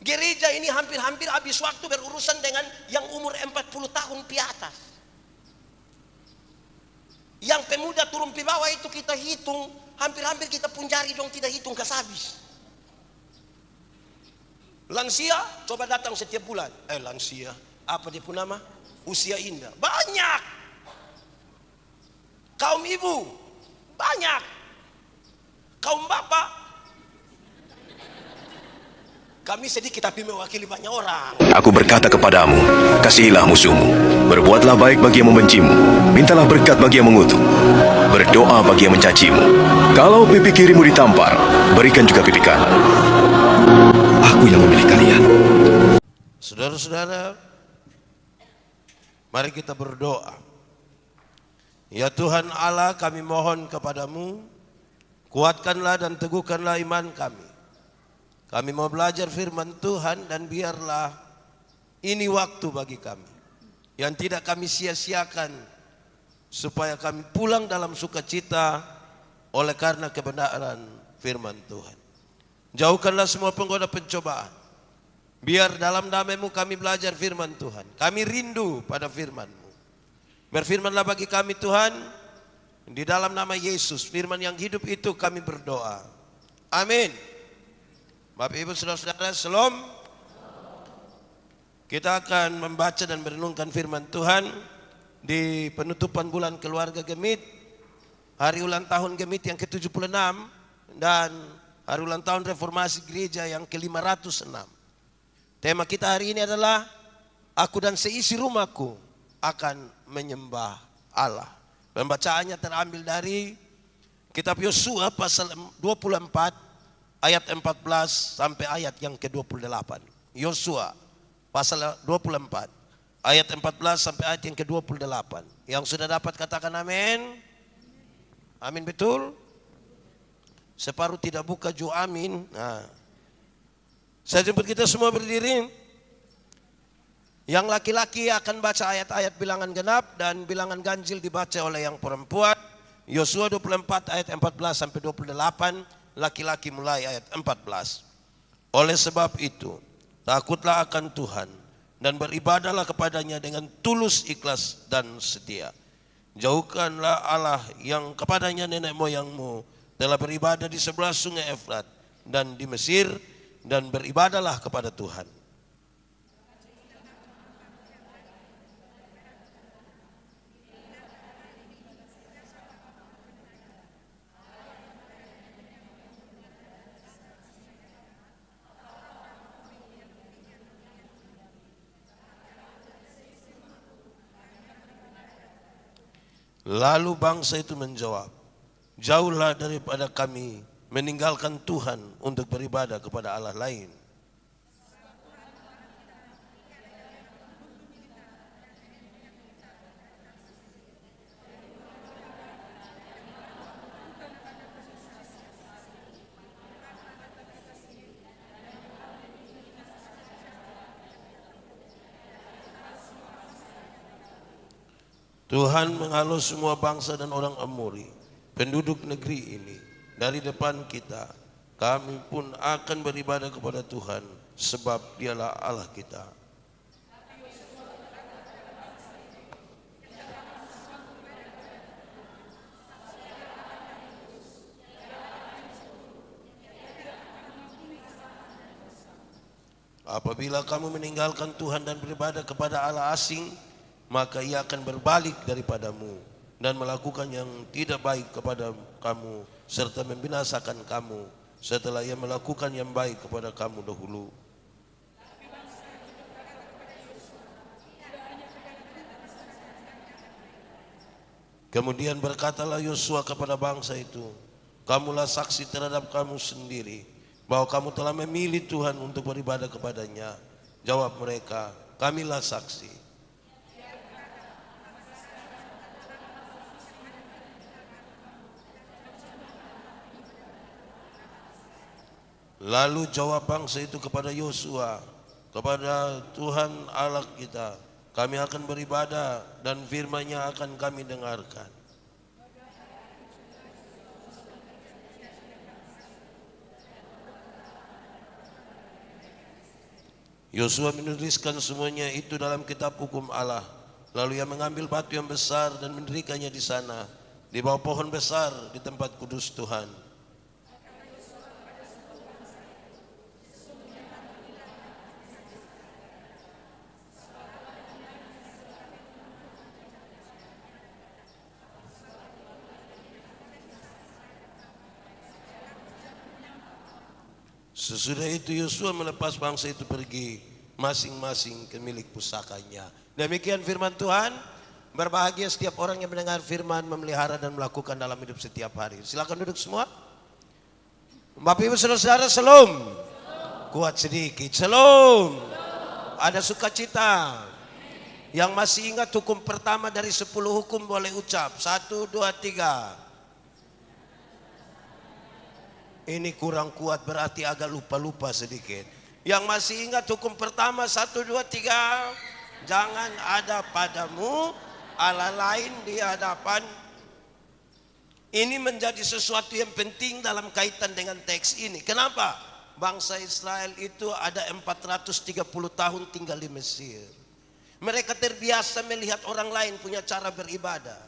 Gereja ini hampir-hampir habis waktu berurusan dengan yang umur 40 tahun di atas. Yang pemuda turun ke bawah itu kita hitung, hampir-hampir kita pun jari dong tidak hitung kas habis. Lansia coba datang setiap bulan. Lansia, apa dia pun nama? Usia indah. Banyak. Kaum ibu, banyak. Kaum bapak, kami sedikit tapi mewakili banyak orang. Aku berkata kepadamu, kasihilah musuhmu, berbuatlah baik bagi yang membencimu, mintalah berkat bagi yang mengutuk, berdoa bagi yang mencacimu. Kalau pipi kirimu ditampar, berikan juga pipi kanan. Aku yang memilih kalian. Saudara-saudara, mari kita berdoa. Ya Tuhan Allah, kami mohon kepadamu, kuatkanlah dan teguhkanlah iman kami. Kami mau belajar firman Tuhan dan biarlah ini waktu bagi kami yang tidak kami sia-siakan, supaya kami pulang dalam sukacita oleh karena kebenaran firman Tuhan. Jauhkanlah semua penggoda pencobaan. Biar dalam damai-Mu kami belajar firman Tuhan. Kami rindu pada firman-Mu. Berfirmanlah bagi kami Tuhan, di dalam nama Yesus, firman yang hidup itu kami berdoa. Amin. Bapak Ibu Saudara-saudara, Shalom. Kita akan membaca dan merenungkan firman Tuhan di penutupan bulan keluarga Gemit, hari ulang tahun Gemit yang ke-76 dan hari ulang tahun reformasi gereja yang ke-506. Tema kita hari ini adalah aku dan seisi rumahku akan menyembah Allah. Pembacaannya terambil dari kitab Yosua pasal 24 ayat 14 sampai ayat yang ke-28. Yosua pasal 24 ayat 14 sampai ayat yang ke-28. Yang sudah dapat katakan amin. Amin, betul. Separuh tidak buka ju amin. Nah, saya jemput kita semua berdiri. Yang laki-laki akan baca ayat-ayat bilangan genap dan bilangan ganjil dibaca oleh yang perempuan. Yosua 24 ayat 14 sampai 28, laki-laki mulai ayat 14. Oleh sebab itu, takutlah akan Tuhan dan beribadahlah kepadanya dengan tulus, ikhlas dan setia. Jauhkanlah Allah yang kepadanya nenek moyangmu telah beribadah di sebelah sungai Efrat dan di Mesir, dan beribadahlah kepada Tuhan. Lalu bangsa itu menjawab, jauhlah daripada kami meninggalkan Tuhan untuk beribadah kepada Allah lain. Tuhan menghalau semua bangsa dan orang Amori, penduduk negeri ini, dari depan kita. Kami pun akan beribadah kepada Tuhan, sebab Dialah Allah kita. Apabila kamu meninggalkan Tuhan dan beribadah kepada Allah asing, maka ia akan berbalik daripadamu dan melakukan yang tidak baik kepada kamu, serta membinasakan kamu setelah ia melakukan yang baik kepada kamu dahulu. Kemudian berkatalah Yosua kepada bangsa itu, kamulah saksi terhadap kamu sendiri bahwa kamu telah memilih Tuhan untuk beribadah kepadanya. Jawab mereka, kamilah saksi. Lalu jawab bangsa itu kepada Yosua, kepada Tuhan Allah kita, kami akan beribadah dan firman-Nya akan kami dengarkan. Yosua menuliskan semuanya itu dalam kitab hukum Allah. Lalu ia mengambil batu yang besar dan mendirikannya di sana, di bawah pohon besar di tempat kudus Tuhan. Sesudah itu Yosua melepas bangsa itu pergi masing-masing ke milik pusakanya. Demikian firman Tuhan. Berbahagia setiap orang yang mendengar firman, memelihara dan melakukan dalam hidup setiap hari. Silakan duduk semua. Bapak Ibu Saudara-saudara, shalom. Kuat sedikit, shalom. Ada sukacita. Yang masih ingat hukum pertama dari 10 hukum boleh ucap. 1, 2, 3. Ini kurang kuat, berarti agak lupa-lupa sedikit. Yang masih ingat hukum pertama 1, 2, 3. Jangan ada padamu Allah lain di hadapan. Ini menjadi sesuatu yang penting dalam kaitan dengan teks ini. Kenapa? Bangsa Israel itu ada 430 tahun tinggal di Mesir. Mereka terbiasa melihat orang lain punya cara beribadah.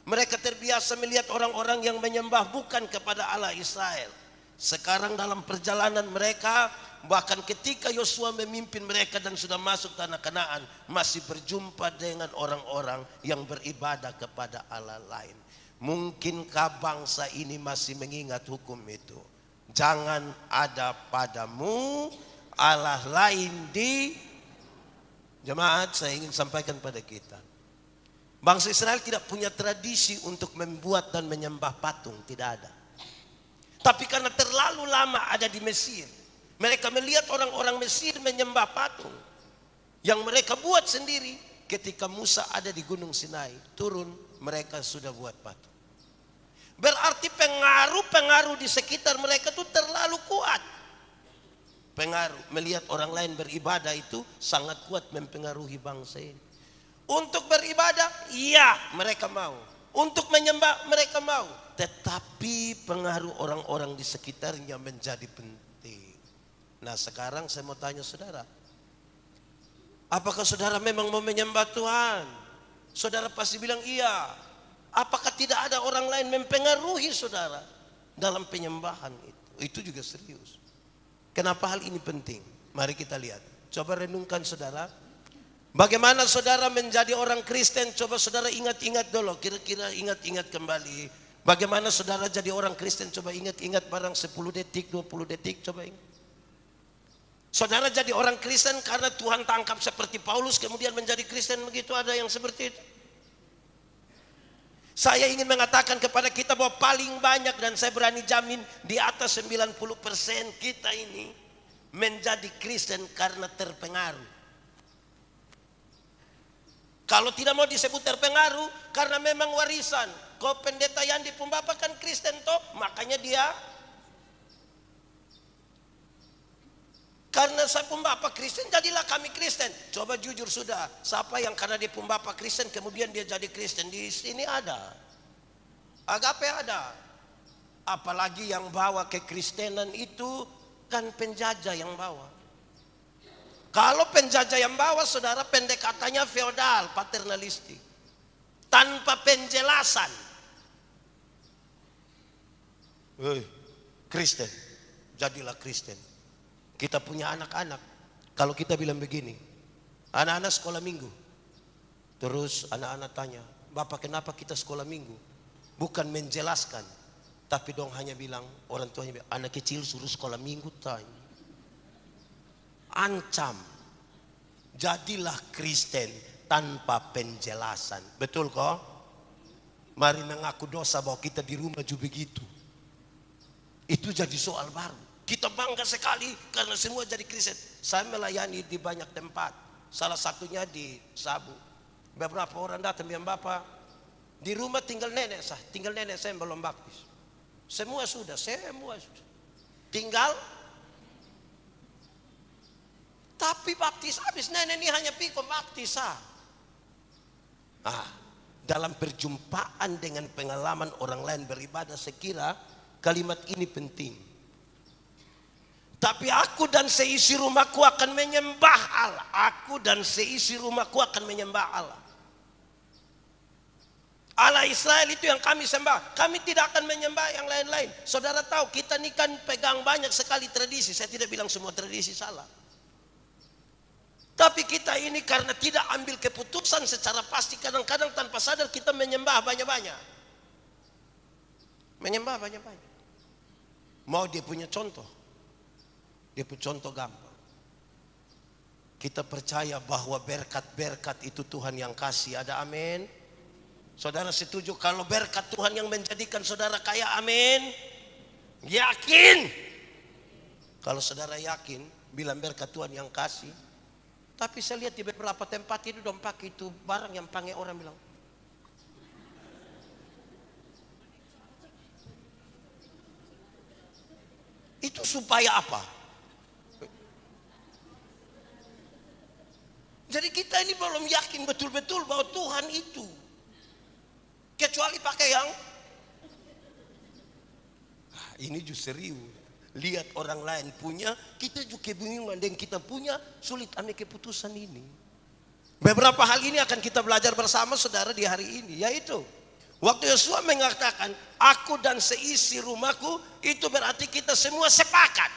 Mereka terbiasa melihat orang-orang yang menyembah bukan kepada Allah Israel. Sekarang dalam perjalanan mereka, bahkan ketika Yosua memimpin mereka dan sudah masuk tanah Kanaan, masih berjumpa dengan orang-orang yang beribadah kepada Allah lain. Mungkinkah bangsa ini masih mengingat hukum itu? Jangan ada padamu Allah lain di jemaat. Saya ingin sampaikan pada kita, bangsa Israel tidak punya tradisi untuk membuat dan menyembah patung, tidak ada. Tapi karena terlalu lama ada di Mesir, mereka melihat orang-orang Mesir menyembah patung yang mereka buat sendiri. Ketika Musa ada di Gunung Sinai, turun, mereka sudah buat patung. Berarti pengaruh-pengaruh di sekitar mereka itu terlalu kuat. Pengaruh, melihat orang lain beribadah itu sangat kuat mempengaruhi bangsa ini. Untuk beribadah, iya mereka mau. Untuk menyembah mereka mau. Tetapi pengaruh orang-orang di sekitarnya menjadi penting. Nah sekarang saya mau tanya saudara, apakah saudara memang mau menyembah Tuhan? Saudara pasti bilang iya. Apakah tidak ada orang lain mempengaruhi saudara dalam penyembahan itu? Itu juga serius. Kenapa hal ini penting? Mari kita lihat. Coba renungkan saudara. Bagaimana saudara menjadi orang Kristen? Coba saudara ingat-ingat dulu. Kira-kira ingat-ingat kembali. Bagaimana saudara jadi orang Kristen? Coba ingat-ingat barang 10 detik, 20 detik. Coba ingat. Saudara jadi orang Kristen karena Tuhan tangkap seperti Paulus kemudian menjadi Kristen, begitu? Ada yang seperti itu? Saya ingin mengatakan kepada kita bahwa paling banyak, dan saya berani jamin di atas 90% kita ini menjadi Kristen karena terpengaruh. Kalau tidak mau disebut terpengaruh, karena memang warisan. Kau pendeta Yandi Pumbapa kan Kristen toh, makanya dia. Karena saya Pumbapa Kristen, jadilah kami Kristen. Coba jujur sudah, siapa yang karena dia Pumbapa Kristen kemudian dia jadi Kristen? Di sini ada. Agape ada. Apalagi yang bawa kekristenan itu kan penjajah yang bawa. Kalau penjajah yang bawa saudara, pendekatannya feodal, paternalistik. Tanpa penjelasan. Kristen, jadilah Kristen. Kita punya anak-anak. Kalau kita bilang begini, anak-anak sekolah minggu. Terus anak-anak tanya, Bapak kenapa kita sekolah minggu? Bukan menjelaskan, tapi dong hanya bilang, orang tuanya bilang, anak kecil suruh sekolah minggu tanya. Ancam, jadilah Kristen tanpa penjelasan. Betul kok? Mari mengaku dosa bahwa kita di rumah juga begitu. Itu jadi soal baru. Kita bangga sekali karena semua jadi Kristen. Saya melayani di banyak tempat. Salah satunya di Sabu. Beberapa orang datang bilang, Bapak, di rumah tinggal nenek saya yang belum baptis. Semua sudah. Tinggal. Tapi baptis habis, nenek ini hanya pikir baptis. Dalam perjumpaan dengan pengalaman orang lain beribadah, saya kira kalimat ini penting. Tapi aku dan seisi rumahku akan menyembah Allah. Aku dan seisi rumahku akan menyembah Allah. Allah Israel itu yang kami sembah. Kami tidak akan menyembah yang lain-lain. Saudara tahu kita ini kan pegang banyak sekali tradisi. Saya tidak bilang semua tradisi salah. Tapi kita ini karena tidak ambil keputusan secara pasti, kadang-kadang tanpa sadar kita menyembah banyak-banyak. Menyembah banyak-banyak. Mau dia punya contoh? Dia punya contoh gampang. Kita percaya bahwa berkat-berkat itu Tuhan yang kasih. Ada amin? Saudara setuju kalau berkat Tuhan yang menjadikan saudara kaya? Amin? Yakin? Kalau saudara yakin, bilang berkat Tuhan yang kasih. Tapi saya lihat di beberapa tempat itu dong pakai itu barang yang panggil orang bilang. Itu supaya apa? Jadi kita ini belum yakin betul-betul bahwa Tuhan itu. Kecuali pakai yang ini justru serius. Lihat orang lain punya, kita juga kebingungan. Dan kita punya, sulit ambil keputusan ini. Beberapa hal ini akan kita belajar bersama saudara di hari ini. Yaitu, waktu Yosua mengatakan, aku dan seisi rumahku, itu berarti kita semua sepakat.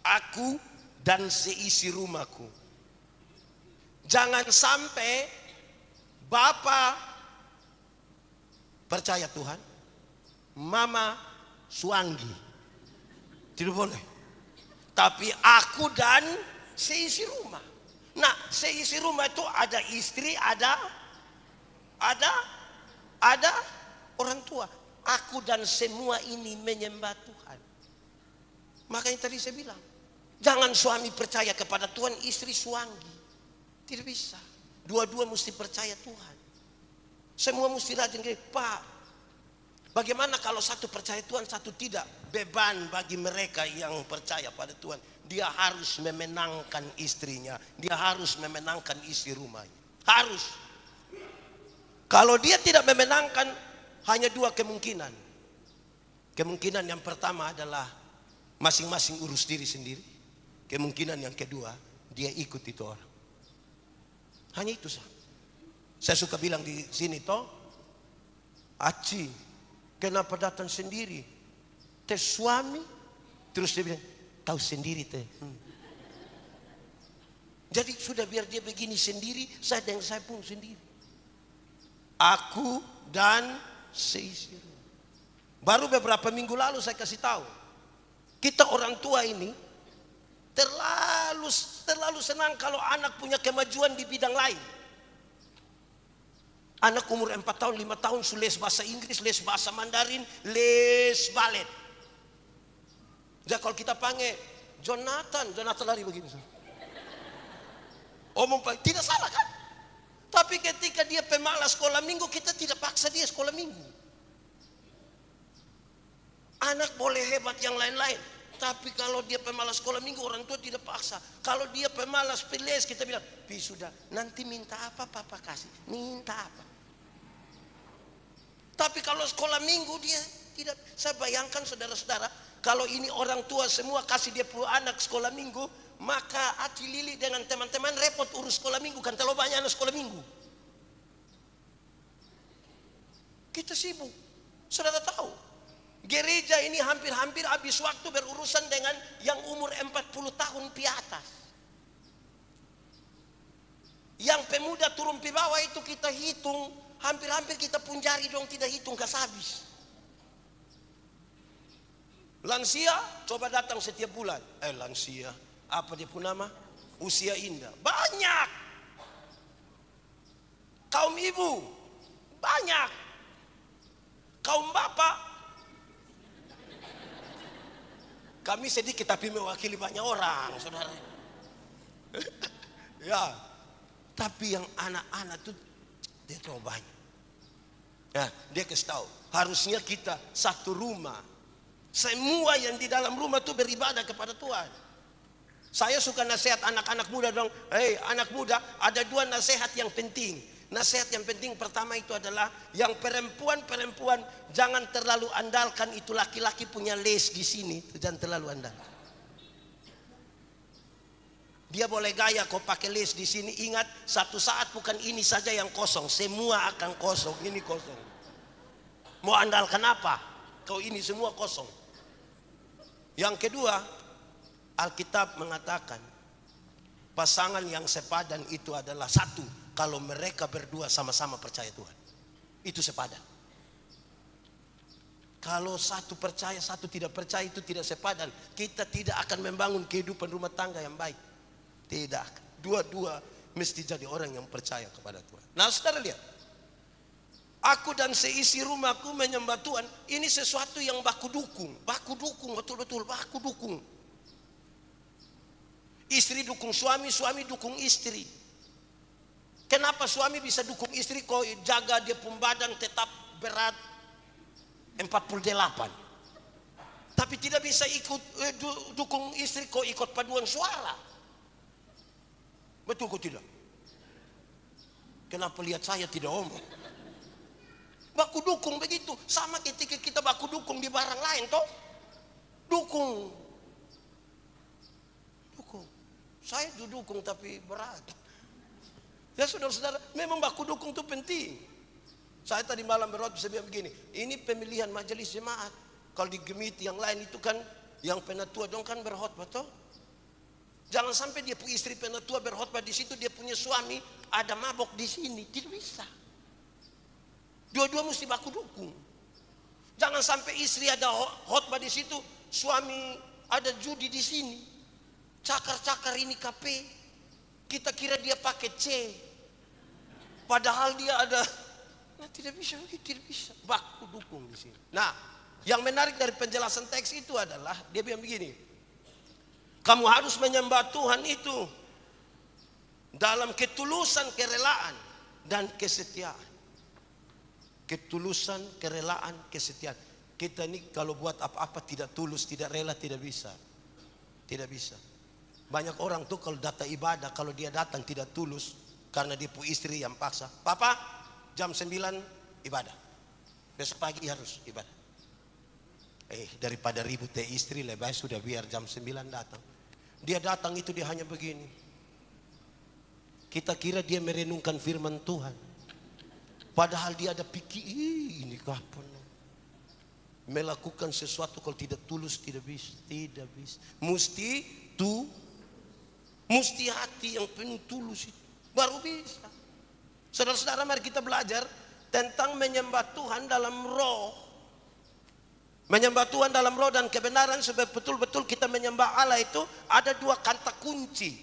Aku dan seisi rumahku. Jangan sampai Bapak percaya Tuhan, Mama Suanggi, tidak boleh. Tapi aku dan seisi rumah. Nah, seisi rumah itu ada istri, ada orang tua. Aku dan semua ini menyembah Tuhan. Makanya tadi saya bilang, jangan suami percaya kepada Tuhan, istri Suanggi. Tidak bisa. Dua-dua mesti percaya Tuhan. Semua mesti rajin. Pak, bagaimana kalau satu percaya Tuhan, satu tidak? Beban bagi mereka yang percaya pada Tuhan. Dia harus memenangkan istrinya. Dia harus memenangkan isi rumahnya. Harus. Kalau dia tidak memenangkan, hanya dua kemungkinan. Kemungkinan yang pertama adalah masing-masing urus diri sendiri. Kemungkinan yang kedua, dia ikut itu orang. Hanya itu saja. Saya suka bilang di sini toh, Aci, kenapa datang sendiri? Teh suami. Terus dia bilang, tahu sendiri teh. Jadi sudah biar dia begini sendiri, saya pun sendiri. Aku dan seisi rumah. Baru beberapa minggu lalu saya kasih tahu, kita orang tua ini terlalu senang kalau anak punya kemajuan di bidang lain. Anak umur 4 tahun, 5 tahun sudah les bahasa Inggris, les bahasa Mandarin, les balet. Jadi kalau kita panggil Jonathan lari begini. Omong tidak salah kan? Tapi ketika dia pemalas sekolah minggu, kita tidak paksa dia sekolah minggu. Anak boleh hebat yang lain-lain, tapi kalau dia pemalas sekolah minggu, orang tua tidak paksa. Kalau dia pemalas peles, kita bilang, Pi sudah, nanti minta apa papa kasih, minta apa. Tapi kalau sekolah minggu dia tidak. Saya bayangkan saudara-saudara, kalau ini orang tua semua kasih dia 10 anak sekolah minggu, maka Aci Lili dengan teman-teman repot urus sekolah minggu, kan terlalu banyak anak sekolah minggu. Kita sibuk. Saudara tahu, gereja ini hampir-hampir habis waktu berurusan dengan yang umur 40 tahun di atas. Yang pemuda turun di bawah itu kita hitung, hampir-hampir kita pun jari dong tidak hitung, gak habis. Lansia coba datang setiap bulan. Lansia, apa dia pun nama? Usia indah. Banyak. Kaum ibu, banyak. Kaum bapak, kami sedikit tapi mewakili banyak orang, saudara. Ya, tapi yang anak-anak itu dia terlalu banyak. Ya, dia kasih tahu, harusnya kita satu rumah. Semua yang di dalam rumah itu beribadah kepada Tuhan. Saya suka nasihat anak-anak muda dong. Hei anak muda, ada 2 nasihat yang penting. Nasihat yang penting pertama itu adalah yang perempuan jangan terlalu andalkan itu laki-laki punya les di sini, jangan terlalu andalkan. Dia boleh gaya kau pakai les di sini, ingat satu saat bukan ini saja yang kosong, semua akan kosong, ini kosong. Mau andalkan apa? Kau ini semua kosong. Yang kedua, Alkitab mengatakan pasangan yang sepadan itu adalah satu. Kalau mereka berdua sama-sama percaya Tuhan, itu sepadan. Kalau satu percaya, satu tidak percaya, itu tidak sepadan. Kita tidak akan membangun kehidupan rumah tangga yang baik. Tidak. Dua-dua mesti jadi orang yang percaya kepada Tuhan. Nah, saudara lihat. Aku dan seisi rumahku menyembah Tuhan. Ini sesuatu yang baku dukung. Baku dukung, betul-betul baku dukung. Istri dukung suami, suami dukung istri. Kenapa suami bisa dukung istri? Kau jaga dia pun badan tetap berat 48. Tapi tidak bisa ikut dukung istri, kau ikut paduan suara. Betul kau tidak? Kenapa lihat saya tidak omong? Baku dukung begitu. Sama ketika kita baku dukung di barang lain toh. Dukung. Saya dukung tapi berat. Ya saudara-saudara, memang baku dukung itu penting. Saya tadi malam berkhotbah saya bilang begini, ini pemilihan majelis jemaat. Kalau di gemit yang lain itu kan yang penatua dong kan berkhotbah toh. Jangan sampai dia punya istri penatua berkhotbah di situ, dia punya suami ada mabok di sini, tidak bisa. Dua-dua mesti baku dukung. Jangan sampai istri ada khotbah di situ, suami ada judi di sini. Cakar-cakar ini KP. Kita kira dia pakai C. Padahal dia ada. Nah, tidak bisa begitu, tidak bisa. Baku dukung di sini. Nah, yang menarik dari penjelasan teks itu adalah dia bilang begini. Kamu harus menyembah Tuhan itu dalam ketulusan, kerelaan dan kesetiaan. Ketulusan, kerelaan, kesetiaan. Kita ini kalau buat apa-apa tidak tulus, tidak rela, tidak bisa. Tidak bisa. Banyak orang tuh kalau datang ibadah, kalau dia datang tidak tulus karena dia punya istri yang paksa. Papa, jam 9 ibadah. Besok pagi harus ibadah. Daripada ribut istri lebih baik sudah biar jam 9 datang. Dia datang itu dia hanya begini. Kita kira dia merenungkan firman Tuhan. Padahal dia ada pikir, ini kapan? Melakukan sesuatu kalau tidak tulus tidak bisa, tidak bisa. Mesti hati yang penuh tulus itu baru bisa. Saudara-saudara, mari kita belajar tentang menyembah Tuhan dalam roh. Menyembah Tuhan dalam roh dan kebenaran, sebab betul-betul kita menyembah Allah itu ada dua kata kunci.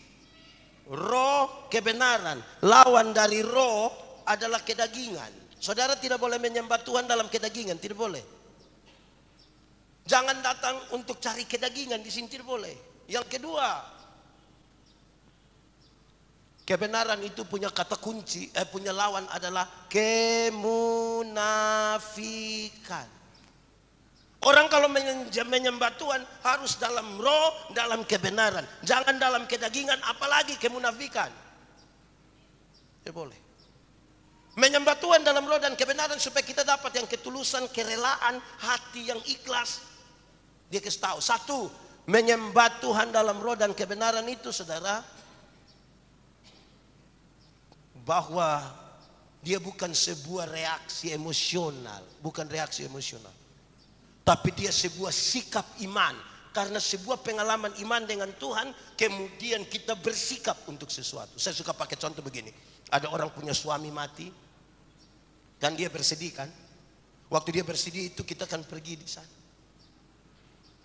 Roh, kebenaran. Lawan dari roh adalah kedagingan. Saudara tidak boleh menyembah Tuhan dalam kedagingan, tidak boleh. Jangan datang untuk cari kedagingan di sini, tidak boleh. Yang kedua, kebenaran itu punya kata kunci, punya lawan adalah kemunafikan. Orang kalau menyembah Tuhan harus dalam roh, dalam kebenaran. Jangan dalam kedagingan, apalagi kemunafikan. Tidak boleh. Menyembah Tuhan dalam roh dan kebenaran supaya kita dapat yang ketulusan, kerelaan, hati yang ikhlas. Dia kasih tahu, satu, menyembah Tuhan dalam roh dan kebenaran itu, saudara, bahwa dia bukan sebuah reaksi emosional, bukan reaksi emosional, tapi dia sebuah sikap iman. Karena sebuah pengalaman iman dengan Tuhan, kemudian kita bersikap untuk sesuatu. Saya suka pakai contoh begini. Ada orang punya suami mati, dan dia bersedih kan. Waktu dia bersedih itu kita akan pergi di sana.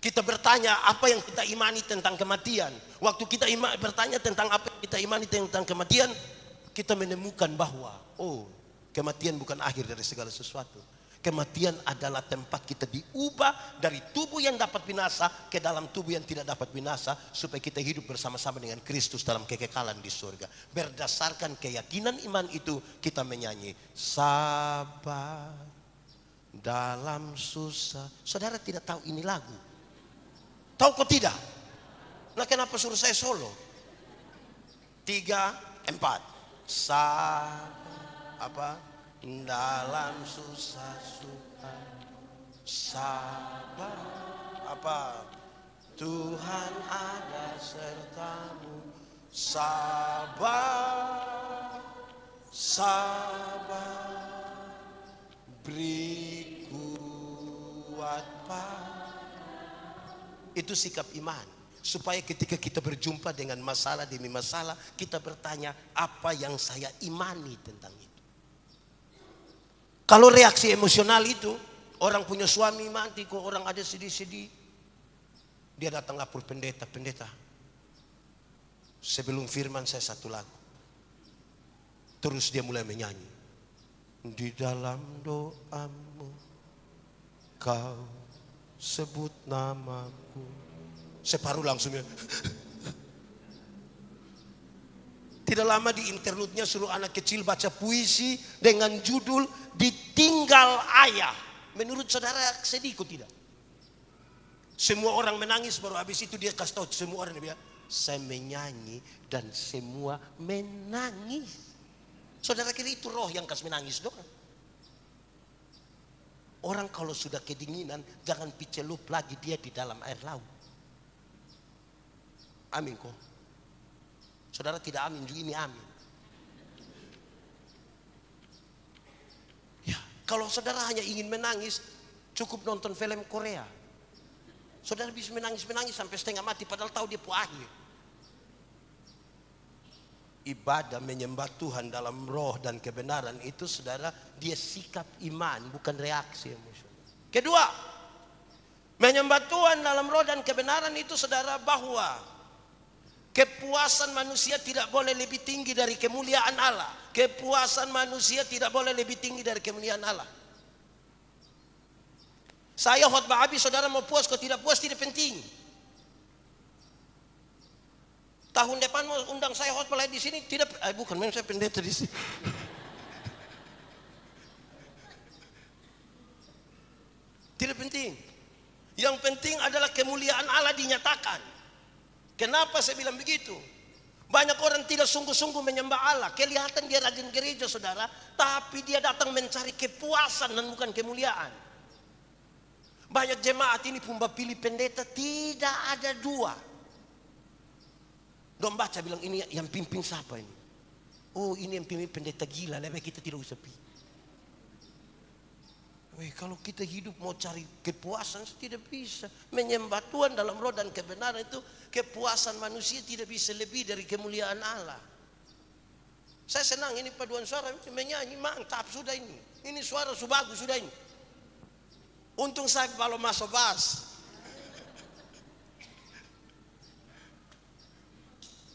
Kita bertanya apa yang kita imani tentang kematian. Waktu kita bertanya tentang apa yang kita imani tentang kematian, kita menemukan bahwa kematian bukan akhir dari segala sesuatu. Kematian adalah tempat kita diubah dari tubuh yang dapat binasa ke dalam tubuh yang tidak dapat binasa, supaya kita hidup bersama-sama dengan Kristus dalam kekekalan di surga. Berdasarkan keyakinan iman itu kita menyanyi sabar dalam susah. Saudara tidak tahu ini lagu? Tahu kok tidak? Nah, kenapa suruh saya solo? 3, 4. Sabar apa? Dalam susah suka sabar. Apa? Tuhan ada sertamu. Sabar, sabar, beri kuat Pak. Itu sikap iman. Supaya ketika kita berjumpa dengan masalah demi masalah, kita bertanya, apa yang saya imani tentang itu. Kalau reaksi emosional itu, orang punya suami mati, kok orang ada sedih-sedih, dia datang lapor pendeta, pendeta, sebelum firman saya satu lagu. Terus dia mulai menyanyi. Di dalam doamu kau sebut namaku. Separuh langsung ya. Tidak lama di interlude-nya suruh anak kecil baca puisi dengan judul Ditinggal Ayah. Menurut saudara sedih kok tidak? Semua orang menangis, baru habis itu dia kasih tahu semua orang, dia bilang, saya menyanyi dan semua menangis. Saudara kira itu roh yang kasih menangis doang? Orang kalau sudah kedinginan jangan picelup lagi dia di dalam air laut. Amin kok. Saudara tidak amin juga, ini amin. Ya, kalau saudara hanya ingin menangis, cukup nonton film Korea. Saudara bisa menangis-menangis sampai setengah mati padahal tahu dia akhir. Ibadah menyembah Tuhan dalam roh dan kebenaran itu saudara, dia sikap iman, bukan reaksi emosional. Kedua, menyembah Tuhan dalam roh dan kebenaran itu saudara, bahwa kepuasan manusia tidak boleh lebih tinggi dari kemuliaan Allah. Kepuasan manusia tidak boleh lebih tinggi dari kemuliaan Allah. Saya khotbah habis, saudara mau puas, kalau tidak puas tidak penting. Tahun depan mau undang saya khotbah lagi di sini, tidak, bukan, memang saya pendeta di sini. Tidak penting. Yang penting adalah kemuliaan Allah dinyatakan. Kenapa saya bilang begitu? Banyak orang tidak sungguh-sungguh menyembah Allah. Kelihatan dia rajin gereja saudara, tapi dia datang mencari kepuasan dan bukan kemuliaan. Banyak jemaat ini pun pilih pendeta, tidak ada dua. Dong baca bilang, ini yang pimpin siapa ini? Oh, ini yang pimpin pendeta gila, lebih kita tidak usah pilih. Kalau kita hidup mau cari kepuasan tidak bisa. Menyembah Tuhan dalam roh dan kebenaran itu, kepuasan manusia tidak bisa lebih dari kemuliaan Allah. Saya senang ini paduan suara menyanyi, mantap sudah ini. Ini suara bagus sudah ini. Untung saya kalau masuk bas.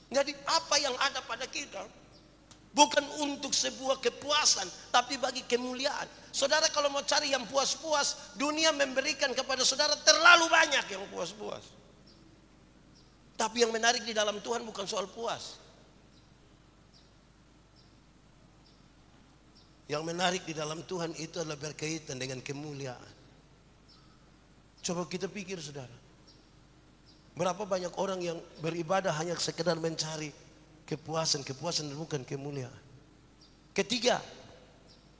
Jadi apa yang ada pada kita bukan untuk sebuah kepuasan, tapi bagi kemuliaan. Saudara kalau mau cari yang puas-puas, dunia memberikan kepada saudara terlalu banyak yang puas-puas. Tapi yang menarik di dalam Tuhan bukan soal puas. Yang menarik di dalam Tuhan itu adalah berkaitan dengan kemuliaan. Coba kita pikir saudara. Berapa banyak orang yang beribadah hanya sekedar mencari kepuasan dan bukan kemuliaan. Ketiga,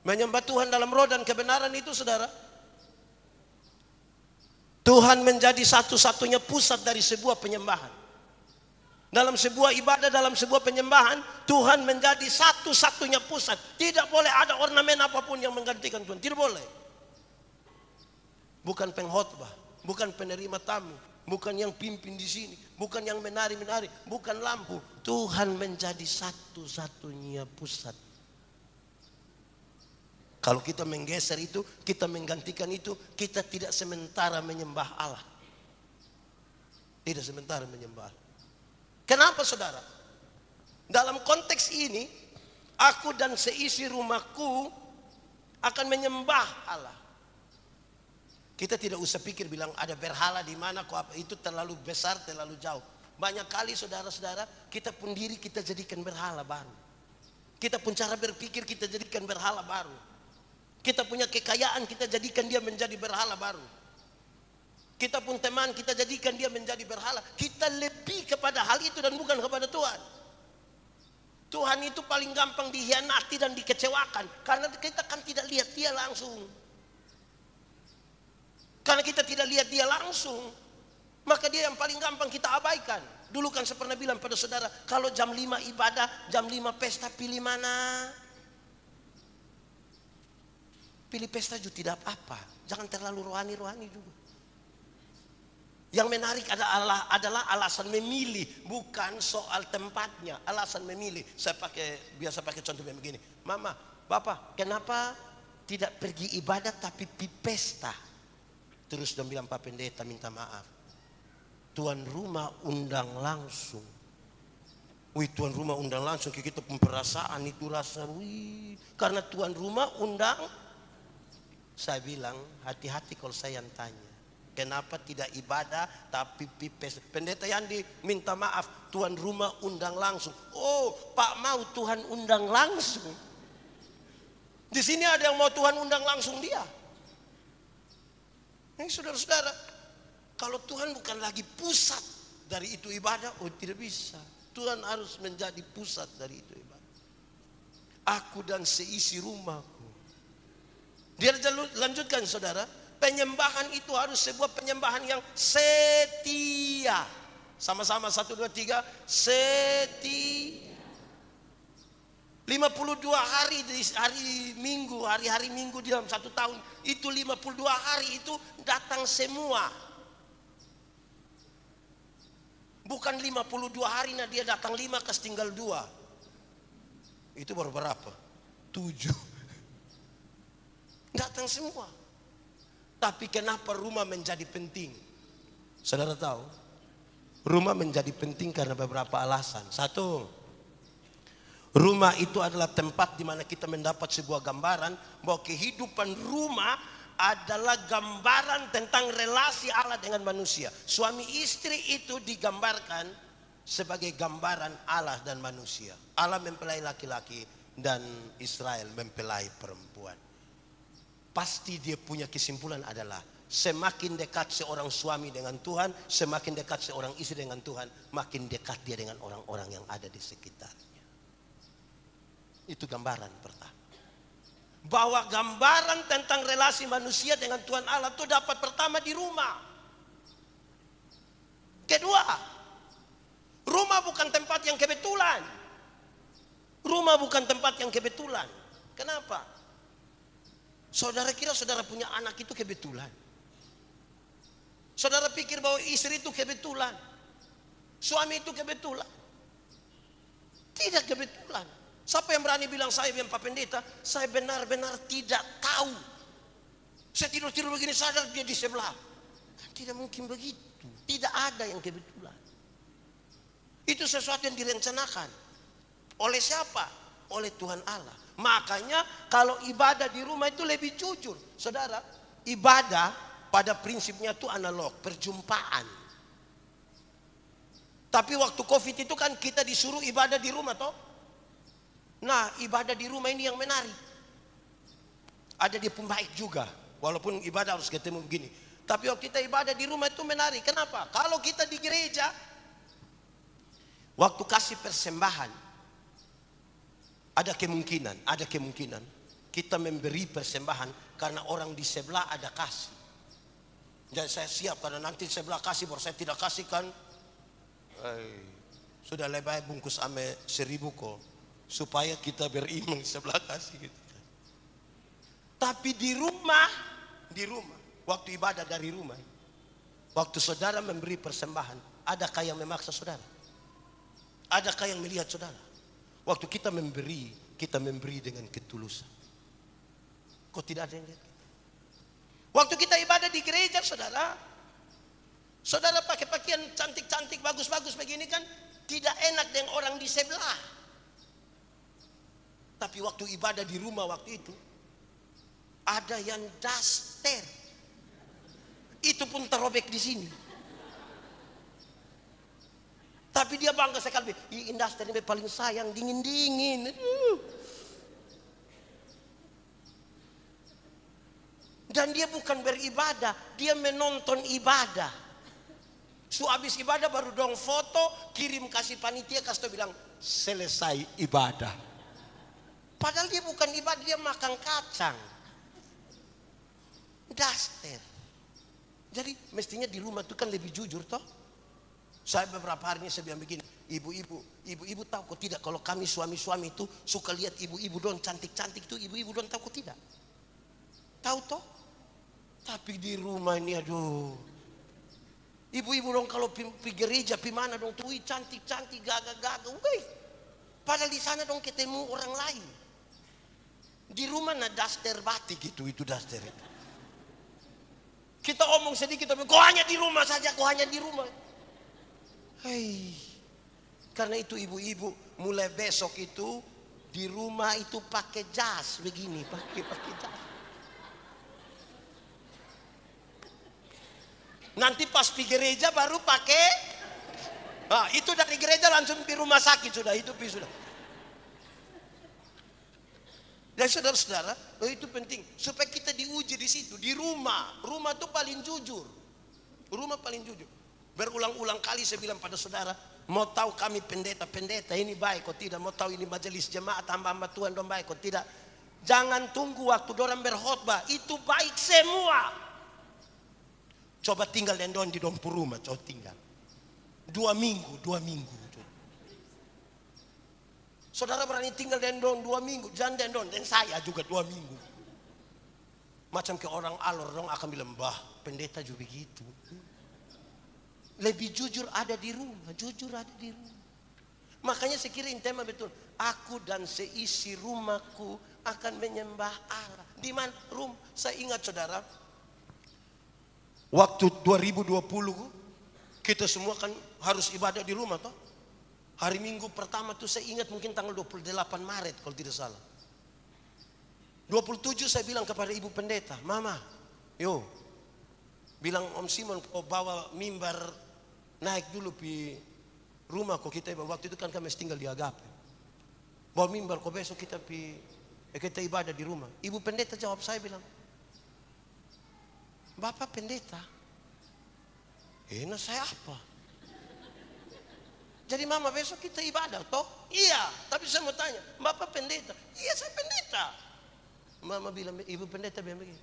menyembah Tuhan dalam roh dan kebenaran itu saudara, Tuhan menjadi satu-satunya pusat dari sebuah penyembahan. Dalam sebuah ibadah, dalam sebuah penyembahan, Tuhan menjadi satu-satunya pusat. Tidak boleh ada ornamen apapun yang menggantikan Tuhan. Tidak boleh. Bukan pengkhotbah, bukan penerima tamu, bukan yang pimpin di sini, bukan yang menari-menari, bukan lampu. Tuhan menjadi satu-satunya pusat. Kalau kita menggeser itu, kita menggantikan itu, kita tidak sementara menyembah Allah. Tidak sementara menyembah Allah. Kenapa saudara? Dalam konteks ini, aku dan seisi rumahku akan menyembah Allah. Kita tidak usah pikir bilang ada berhala di mana kok apa, itu terlalu besar, terlalu jauh. Banyak kali saudara-saudara, kita pun diri kita jadikan berhala baru. Kita pun cara berpikir kita jadikan berhala baru. Kita punya kekayaan kita jadikan dia menjadi berhala baru. Kita pun teman kita jadikan dia menjadi berhala. Kita lebih kepada hal itu dan bukan kepada Tuhan. Tuhan itu paling gampang dikhianati dan dikecewakan. Karena kita kan tidak lihat dia langsung. Karena kita tidak lihat dia langsung, maka dia yang paling gampang kita abaikan. Dulu kan saya pernah bilang pada saudara, kalau jam 5 ibadah, jam 5 pesta, pilih mana? Pilih pesta juga tidak apa-apa. Jangan terlalu rohani-rohani juga. Yang menarik adalah alasan memilih, bukan soal tempatnya. Alasan memilih. Saya biasa pakai contoh begini. Mama, Bapak, kenapa tidak pergi ibadah tapi pergi pesta? Terus dia bilang, Pak Pendeta minta maaf. Tuan rumah undang langsung. Wih, tuan rumah undang langsung, kita perasaan itu rasa, wih. Karena tuan rumah undang, saya bilang hati-hati kalau saya yang tanya. Kenapa tidak ibadah tapi pipes? Pendeta Yandi minta maaf, tuan rumah undang langsung. Oh, Pak mau Tuhan undang langsung. Di sini ada yang mau Tuhan undang langsung dia. Ini saudara-saudara, kalau Tuhan bukan lagi pusat dari itu ibadah, oh tidak bisa. Tuhan harus menjadi pusat dari itu ibadah. Aku dan seisi rumahku. Dia lanjutkan saudara, penyembahan itu harus sebuah penyembahan yang setia. Sama-sama 1, 2, 3, setia. 52 hari di hari-hari minggu di dalam 1 tahun. Itu 52 hari itu datang semua. Bukan 52 hari nah dia datang 5 kas tinggal 2. Itu baru berapa? 7. Datang semua. Tapi kenapa rumah menjadi penting? Saudara tahu? Rumah menjadi penting karena beberapa alasan. 1, rumah itu adalah tempat di mana kita mendapat sebuah gambaran bahwa kehidupan rumah adalah gambaran tentang relasi Allah dengan manusia. Suami istri itu digambarkan sebagai gambaran Allah dan manusia. Allah mempelai laki-laki dan Israel mempelai perempuan. Pasti dia punya kesimpulan adalah semakin dekat seorang suami dengan Tuhan, semakin dekat seorang istri dengan Tuhan, makin dekat dia dengan orang-orang yang ada di sekitarnya. Itu gambaran pertama. Bahwa gambaran tentang relasi manusia dengan Tuhan Allah itu dapat pertama di rumah. Kedua, rumah bukan tempat yang kebetulan. Rumah bukan tempat yang kebetulan. Kenapa? Saudara kira saudara punya anak itu kebetulan? Saudara pikir bahwa istri itu kebetulan? Suami itu kebetulan? Tidak kebetulan. Siapa yang berani bilang saya bilang Pak Pendeta, saya benar-benar tidak tahu. Saya tidur-tidur begini sadar dia di sebelah. Kan tidak mungkin begitu. Tidak ada yang kebetulan. Itu sesuatu yang direncanakan. Oleh siapa? Oleh Tuhan Allah. Makanya kalau ibadah di rumah itu lebih jujur. Saudara, ibadah pada prinsipnya itu analog, perjumpaan. Tapi waktu COVID itu kan kita disuruh ibadah di rumah toh. Nah, ibadah di rumah ini yang menarik. Ada dia pun baik juga. Walaupun ibadah harus ketemu begini. Tapi waktu kita ibadah di rumah itu menarik. Kenapa? Kalau kita di gereja, waktu kasih persembahan, ada kemungkinan kita memberi persembahan karena orang di sebelah ada kasih. Jadi saya siap karena nanti sebelah kasih baru saya tidak kasihkan. Sudah lebih bungkus ame 1000 kok. Supaya kita beriman sebelah kasih gitu. Tapi di rumah, waktu ibadah dari rumah, waktu saudara memberi persembahan, adakah yang memaksa saudara? Adakah yang melihat saudara? Waktu kita memberi dengan ketulusan. Kok tidak ada yang lihat? Waktu kita ibadah di gereja saudara pakai pakaian cantik-cantik, bagus-bagus begini kan, tidak enak dengan orang di sebelah. Tapi waktu ibadah di rumah waktu itu, ada yang daster. Itu pun terobek di sini. Tapi dia bangga sekali. Daster ini paling sayang, dingin-dingin. Dan dia bukan beribadah, dia menonton ibadah. Su habis ibadah baru dong foto, kirim kasih panitia, kasih tau bilang selesai ibadah. Padahal dia bukan ibadah, dia makan kacang. Daster. Jadi mestinya di rumah itu kan lebih jujur toh. Saya beberapa hari ini saya bilang begini, ibu-ibu tahu kok tidak kalau kami suami-suami itu suka lihat ibu-ibu dong cantik-cantik itu, ibu-ibu dong tahu kok tidak? Tahu toh? Tapi di rumah ini aduh. Ibu-ibu dong kalau pergi gereja pi mana dong tuh cantik-cantik gagah-gagah. Wih. Padahal di sana dong ketemu orang lain. Di rumah nah daster batik itu daster itu. Kita omong sedikit, kok hanya di rumah saja, kok hanya di rumah. Hei, karena itu ibu-ibu mulai besok itu di rumah itu pakai jas begini, pakai jas. Nanti pas pergi gereja baru pakai, nah, itu dari gereja langsung di rumah sakit sudah, itu sudah. Dan saudara-saudara, itu penting supaya kita diuji di situ, di rumah. Rumah itu paling jujur. Rumah paling jujur. Berulang-ulang kali saya bilang pada saudara, mau tahu kami pendeta ini baik kok tidak, mau tahu ini majelis jemaat hamba-hamba Tuhan dong baik kok tidak. Jangan tunggu waktu dorang berkhotbah, itu baik semua. Coba tinggal dan di dompu rumah, coba tinggal. 2 minggu. Saudara berani tinggal dan 2 minggu, jangan dan saya juga 2 minggu. Macam ke orang alor dong akan bilang, bah pendeta juga begitu. Lebih jujur ada di rumah, Makanya saya kira tema betul. Aku dan seisi rumahku akan menyembah Allah. Di mana rumah? Saya ingat saudara, waktu 2020 kita semua kan harus ibadah di rumah toh. Hari Minggu pertama tuh saya ingat mungkin tanggal 28 Maret kalau tidak salah. 27 saya bilang kepada ibu pendeta, Mama, yo, bilang Om Simon kau bawa mimbar naik dulu di rumah kok kita waktu itu kan kami tinggal di Agape. Bawa mimbar kok besok kita kita ibadah di rumah. Ibu pendeta jawab saya bilang, Bapak pendeta? Nah saya apa? Jadi Mama besok kita ibadah toh? Iya, tapi saya mau tanya, Bapak pendeta? Iya saya pendeta. Mama bilang, Ibu pendeta bilang begini,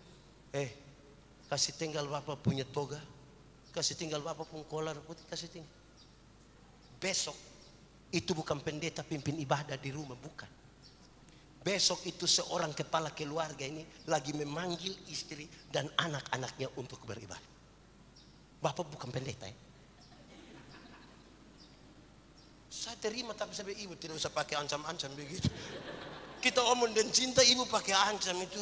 kasih tinggal Bapak punya toga, kasih tinggal Bapak pun kolar putih, kasih tinggal. Besok itu bukan pendeta pimpin ibadah di rumah, bukan. Besok itu seorang kepala keluarga ini lagi memanggil istri dan anak-anaknya untuk beribadah. Bapak bukan pendeta ya. Saya terima tapi sampai ibu tidak usah pakai ancam-ancam begitu. Kita omong dan cinta ibu pakai ancam itu.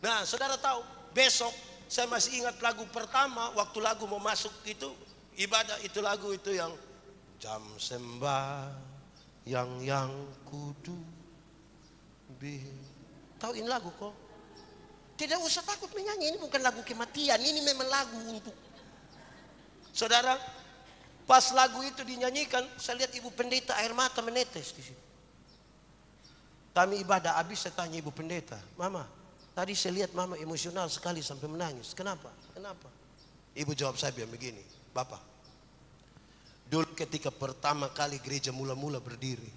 Nah saudara tahu besok saya masih ingat lagu pertama waktu lagu mau masuk itu ibadah itu lagu itu yang jam sembah yang kudu tahu ini lagu kok. Tidak usah takut menyanyi, ini bukan lagu kematian, ini memang lagu untuk saudara. Pas lagu itu dinyanyikan, saya lihat ibu pendeta air mata menetes di situ. Kami ibadah habis, saya tanya ibu pendeta, Mama, tadi saya lihat Mama emosional sekali sampai menangis. Kenapa? Ibu jawab saya bilang begini, Bapak, dulu ketika pertama kali gereja mula-mula berdiri,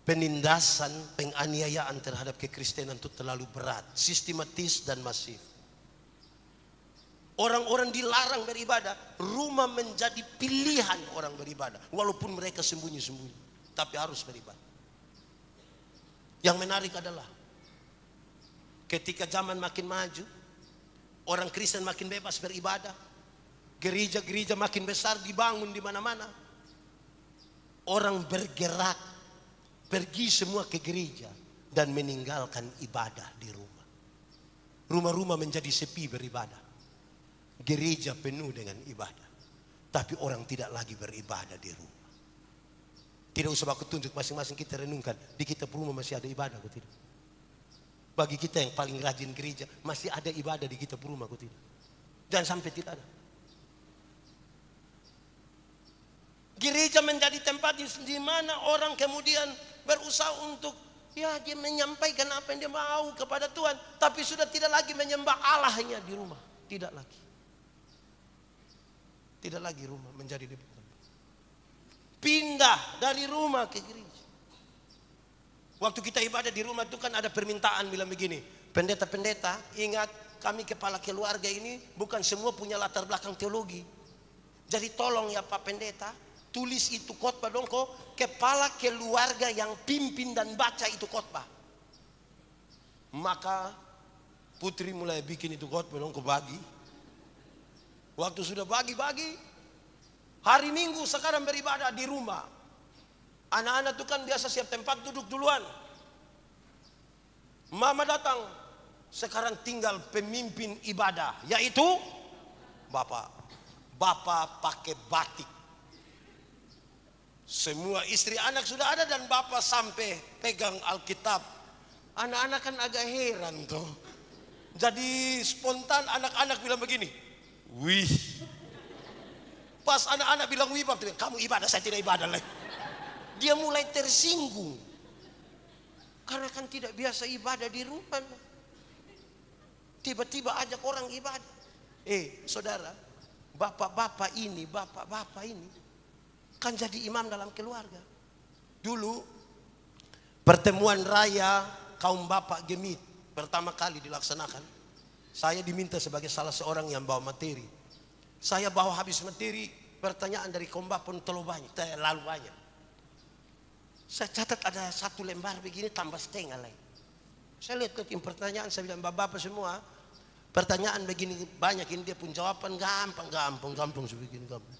penindasan, penganiayaan terhadap kekristenan itu terlalu berat, sistematis dan masif. Orang-orang dilarang beribadah, rumah menjadi pilihan orang beribadah. Walaupun mereka sembunyi-sembunyi, tapi harus beribadah. Yang menarik adalah, ketika zaman makin maju, orang Kristen makin bebas beribadah, gereja-gereja makin besar dibangun di mana-mana. Orang bergerak, pergi semua ke gereja dan meninggalkan ibadah di rumah. Rumah-rumah menjadi sepi beribadah. Gereja penuh dengan ibadah, tapi orang tidak lagi beribadah di rumah. Tidak usah aku tunjuk, masing-masing kita renungkan, di kita rumah masih ada ibadah atau tidak? Bagi kita yang paling rajin gereja, masih ada ibadah di kita rumah atau tidak? Jangan sampai tidak ada. Gereja menjadi tempat di mana orang kemudian berusaha untuk dia menyampaikan apa yang dia mau kepada Tuhan, tapi sudah tidak lagi menyembah Allahnya di rumah, tidak lagi. Tidak lagi rumah menjadi depan. Pindah dari rumah ke gereja. Waktu kita ibadah di rumah itu kan ada permintaan bilang begini, pendeta-pendeta, ingat kami kepala keluarga ini bukan semua punya latar belakang teologi. Jadi tolong ya Pak Pendeta, tulis itu khotbah dong kok, kepala keluarga yang pimpin dan baca itu khotbah. Maka putri mulai bikin itu khotbah dong kok bagi. Waktu sudah bagi-bagi, hari Minggu sekarang beribadah di rumah. Anak-anak itu kan biasa siap tempat duduk duluan. Mama datang, sekarang tinggal pemimpin ibadah, yaitu Bapak. Bapak pakai batik. Semua istri anak sudah ada dan Bapak sampai pegang Alkitab. Anak-anak kan agak heran tuh. Jadi spontan anak-anak bilang begini, wih. Pas anak-anak bilang wih, Bapak, kamu ibadah, saya tidak ibadah lagi. Dia mulai tersinggung. Karena kan tidak biasa ibadah di rumah. Tiba-tiba ajak orang ibadah. Saudara, bapak-bapak ini kan jadi imam dalam keluarga. Dulu pertemuan raya kaum bapak Gemit pertama kali dilaksanakan, saya diminta sebagai salah seorang yang bawa materi. Saya bawa habis materi, pertanyaan dari kaum bapak pun terlalu banyak. Saya catat ada 1 lembar begini tambah setengah lagi. Saya lihat pertanyaan, saya bilang bapak-bapak semua, pertanyaan begini banyak, ini dia pun jawaban gampang sebegini gampang.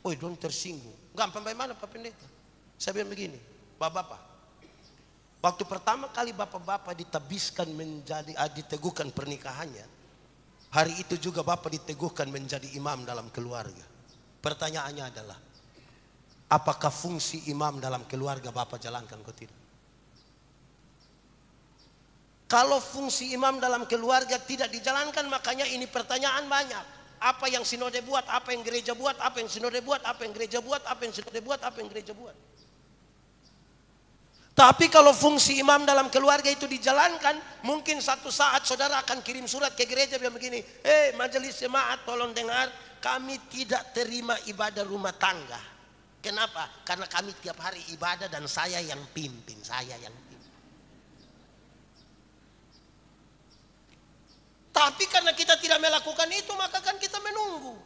Oi, dong tersinggung. Gampang bagaimana Pak Pendeta? Saya bilang begini, bapak-bapak, waktu pertama kali bapak-bapak ditabiskan menjadi, diteguhkan pernikahannya, hari itu juga bapak diteguhkan menjadi imam dalam keluarga. Pertanyaannya adalah, apakah fungsi imam dalam keluarga bapak jalankan atau tidak? Kalau fungsi imam dalam keluarga tidak dijalankan, makanya ini pertanyaan banyak. Apa yang sinode buat, apa yang gereja buat, apa yang sinode buat, apa yang gereja buat, apa yang sinode buat, apa yang gereja buat. Tapi kalau fungsi imam dalam keluarga itu dijalankan, mungkin satu saat saudara akan kirim surat ke gereja bilang begini, majelis jemaat tolong dengar, kami tidak terima ibadah rumah tangga. Kenapa? Karena kami tiap hari ibadah dan saya yang pimpin, Tapi karena kita tidak melakukan itu, maka kan kita menunggu.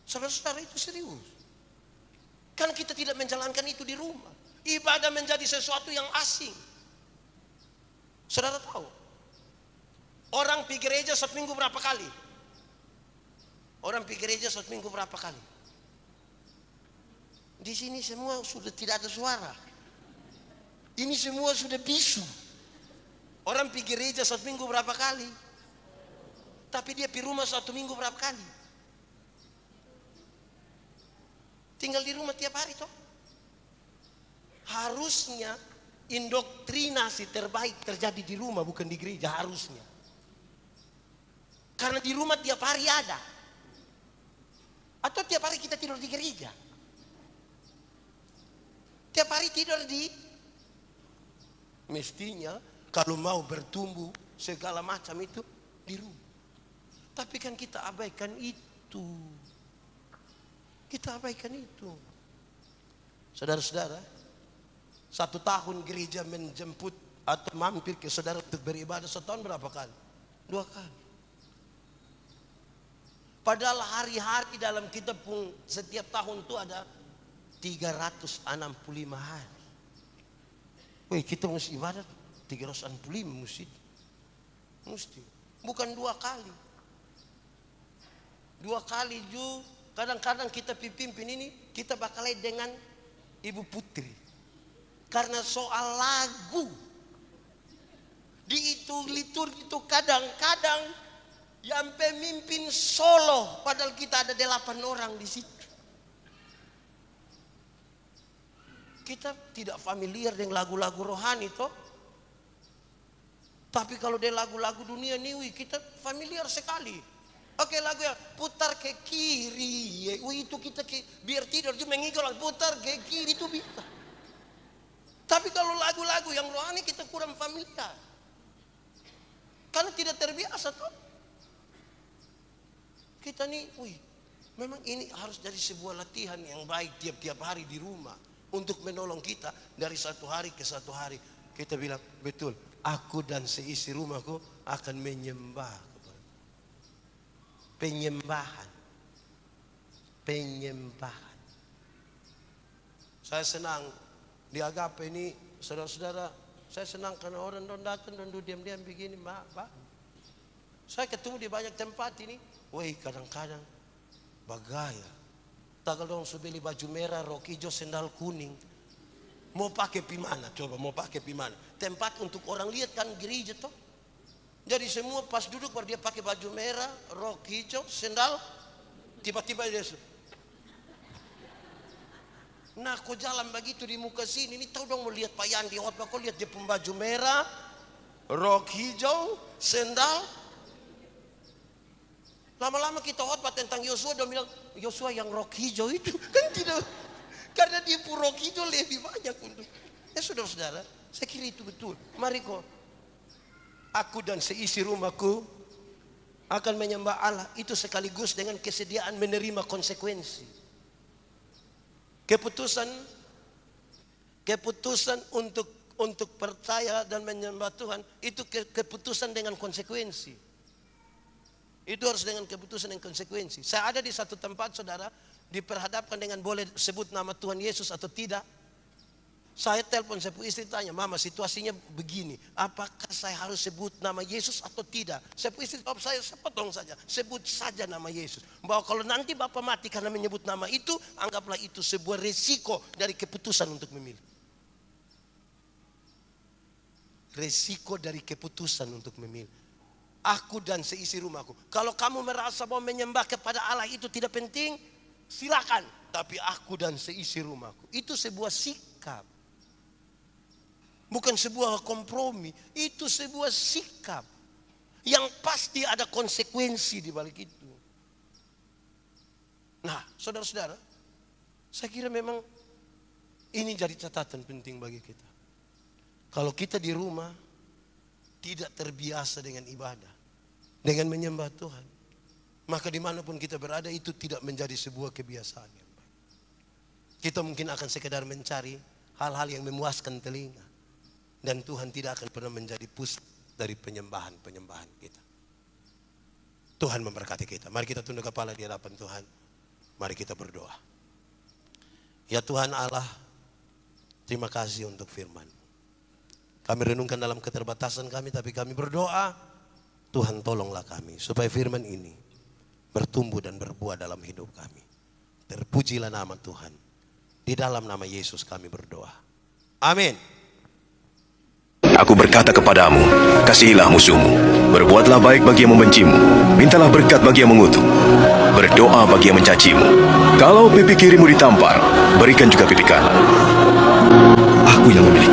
Saudara-saudara, itu serius. Karena kita tidak menjalankan itu di rumah. Ibadah menjadi sesuatu yang asing. Saudara tahu, orang pergi gereja satu minggu berapa kali? Di sini semua sudah tidak ada suara. Ini semua sudah bisu. Orang pergi gereja satu minggu berapa kali? Tapi dia pergi rumah satu minggu berapa kali? Tinggal di rumah tiap hari toh. Harusnya indoktrinasi terbaik terjadi di rumah, bukan di gereja, harusnya. Karena di rumah tiap hari ada. Atau tiap hari kita tidur di gereja. Tiap hari tidur di, mestinya kalau mau bertumbuh segala macam itu di rumah. Tapi kan kita abaikan itu. Saudara-saudara, 1 tahun gereja menjemput atau mampir ke saudara untuk beribadah setahun berapa kali? 2 kali. Padahal hari-hari dalam kitab pun setiap tahun itu ada 365 hari. Kita mesti ibadah 365 mesti. Bukan 2 kali. 2 kali juga. Kadang-kadang kita pimpin ini, kita bakal dengan Ibu Putri. Karena soal lagu. Di itu liturgi itu kadang-kadang yang pemimpin solo. Padahal kita ada 8 orang di situ. Kita tidak familiar dengan lagu-lagu rohani toh. Tapi kalau dia lagu-lagu dunia nih, kita familiar sekali. Oke, lagu ya putar ke kiri. Itu kita biar tidur juga mengigau, putar ke kiri itu bisa. Tapi kalau lagu-lagu yang rohani kita kurang familiar. Karena tidak terbiasa toh. Kita nih, memang ini harus jadi sebuah latihan yang baik tiap-tiap hari di rumah. Untuk menolong kita dari satu hari ke satu hari. Kita bilang, betul, aku dan seisi rumahku akan menyembah. Penyembahan. Saya senang di Agape ini, saudara-saudara, saya senang karena orang datang dan diam-diam begini, Pak. Saya ketemu di banyak tempat ini, kadang-kadang bagaya. Tak dong beli baju merah, rok hijau, sendal kuning. Mau pakai pimana? Coba mau pakai pimana? Tempat untuk orang lihat kan gereja toh. Jadi semua pas duduk baru dia pakai baju merah, rok hijau, sendal. Tiba-tiba dia nah, kau jalan begitu di muka sini, ini tahu dong mau lihat Pak Yandi khotbah, kau lihat dia baju merah, rok hijau, sendal. Lama-lama kita khotbah tentang Yosua, dia bilang, Yosua yang rok hijau itu kan tidak, karena dia pun rok hijau lebih banyak untuk. Ya saudara-saudara, saya kira itu betul. Mari kau, aku dan seisi rumahku akan menyembah Allah, itu sekaligus dengan kesediaan menerima konsekuensi. Keputusan untuk percaya dan menyembah Tuhan itu keputusan dengan konsekuensi. Itu harus dengan keputusan dan konsekuensi. Saya ada di satu tempat, saudara, diperhadapkan dengan boleh sebut nama Tuhan Yesus atau tidak. Saya telepon saya istri, tanya, Mama situasinya begini, apakah saya harus sebut nama Yesus atau tidak? Saya istri jawab, saya potong saja, sebut saja nama Yesus. Bahwa kalau nanti Bapak mati karena menyebut nama itu, anggaplah itu sebuah resiko dari keputusan untuk memilih. Resiko dari keputusan untuk memilih. Aku dan seisi rumahku. Kalau kamu merasa bahwa menyembah kepada Allah itu tidak penting, silakan. Tapi aku dan seisi rumahku, itu sebuah sikap. Bukan sebuah kompromi, itu sebuah sikap yang pasti ada konsekuensi di balik itu. Nah, saudara-saudara, saya kira memang ini jadi catatan penting bagi kita. Kalau kita di rumah tidak terbiasa dengan ibadah, dengan menyembah Tuhan, maka dimanapun kita berada itu tidak menjadi sebuah kebiasaan yang baik. Kita mungkin akan sekedar mencari hal-hal yang memuaskan telinga. Dan Tuhan tidak akan pernah menjadi pusat dari penyembahan-penyembahan kita. Tuhan memberkati kita. Mari kita tunduk kepala di hadapan Tuhan. Mari kita berdoa. Ya Tuhan Allah, terima kasih untuk firman. Kami renungkan dalam keterbatasan kami, tapi kami berdoa, Tuhan tolonglah kami supaya firman ini bertumbuh dan berbuah dalam hidup kami. Terpujilah nama Tuhan. Di dalam nama Yesus kami berdoa. Amin. Aku berkata kepadamu, kasihilah musuhmu, berbuatlah baik bagi yang membencimu, mintalah berkat bagi yang mengutuk, berdoa bagi yang mencacimu. Kalau pipi kirimu ditampar, berikan juga pipi kanan. Aku yang memilih